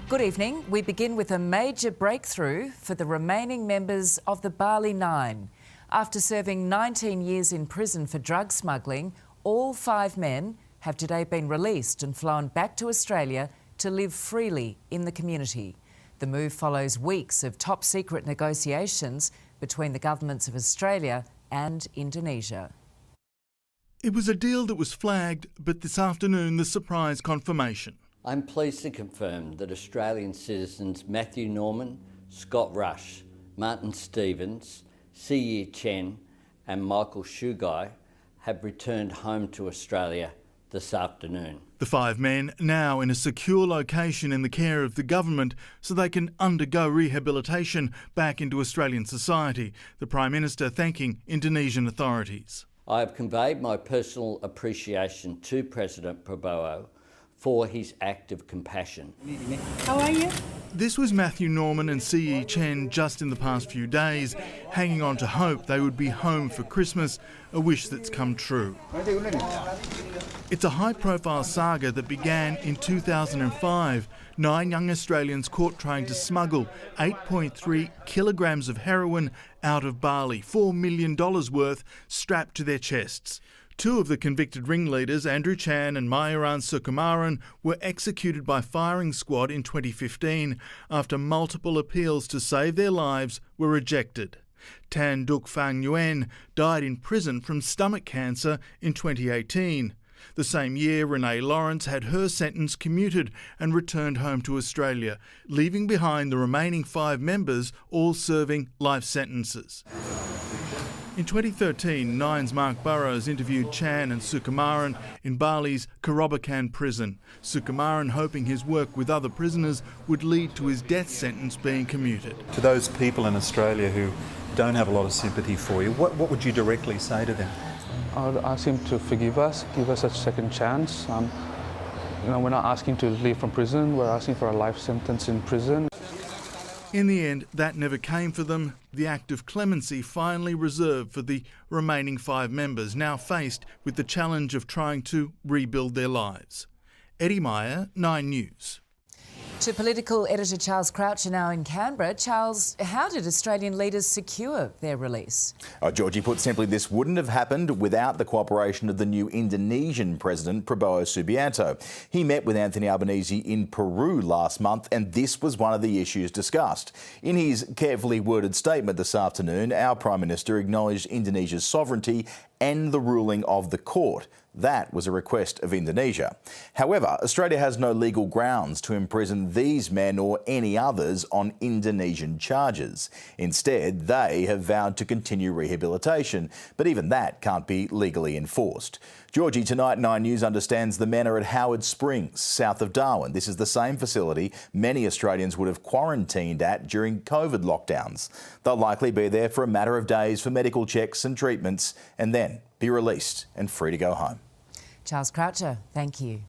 Good evening. We begin with a major breakthrough for the remaining members of the Bali Nine. After serving 19 years in prison for drug smuggling, all 5 men have today been released and flown back to Australia to live freely in the community. The move follows weeks of top-secret negotiations between the governments of Australia and Indonesia. It was a deal that was flagged, but this afternoon the surprise confirmation. I'm pleased to confirm that Australian citizens Matthew Norman, Scott Rush, Martin Stevens, Siyi Chen and Michael Shugai have returned home to Australia this afternoon. The 5 men now in a secure location in the care of the government so they can undergo rehabilitation back into Australian society, the Prime Minister thanking Indonesian authorities. I have conveyed my personal appreciation to President Prabowo for his act of compassion. How are you? This was Matthew Norman and Siyi Chen just in the past few days, hanging on to hope they would be home for Christmas, a wish that's come true. It's a high-profile saga that began in 2005. 9 young Australians caught trying to smuggle 8.3 kilograms of heroin out of Bali, $4 million worth, strapped to their chests. 2 of the convicted ringleaders, Andrew Chan and Mayaran Sukumaran, were executed by firing squad in 2015 after multiple appeals to save their lives were rejected. Tan Duc Phang Nguyen died in prison from stomach cancer in 2018. The same year, Renee Lawrence had her sentence commuted and returned home to Australia, leaving behind the remaining 5 members, all serving life sentences. In 2013, Nine's Mark Burrows interviewed Chan and Sukumaran in Bali's Kerobokan prison. Sukumaran hoping his work with other prisoners would lead to his death sentence being commuted. To those people in Australia who don't have a lot of sympathy for you, what would you directly say to them? I would ask him to forgive us, give us a second chance. We're not asking to leave from prison, we're asking for a life sentence in prison. In the end, that never came for them. The act of clemency finally reserved for the remaining 5 members, now faced with the challenge of trying to rebuild their lives. Eddie Meyer, 9 News. To political editor Charles Croucher now in Canberra. Charles, how did Australian leaders secure their release? Georgie, put simply, this wouldn't have happened without the cooperation of the new Indonesian President, Prabowo Subianto. He met with Anthony Albanese in Peru last month, and this was one of the issues discussed. In his carefully worded statement this afternoon, our Prime Minister acknowledged Indonesia's sovereignty and the ruling of the court. That was a request of Indonesia. However, Australia has no legal grounds to imprison these men or any others on Indonesian charges. Instead, they have vowed to continue rehabilitation, but even that can't be legally enforced. Georgie, tonight 9 News understands the men are at Howard Springs, south of Darwin. This is the same facility many Australians would have quarantined at during COVID lockdowns. They'll likely be there for a matter of days for medical checks and treatments and then be released and free to go home. Charles Croucher, thank you.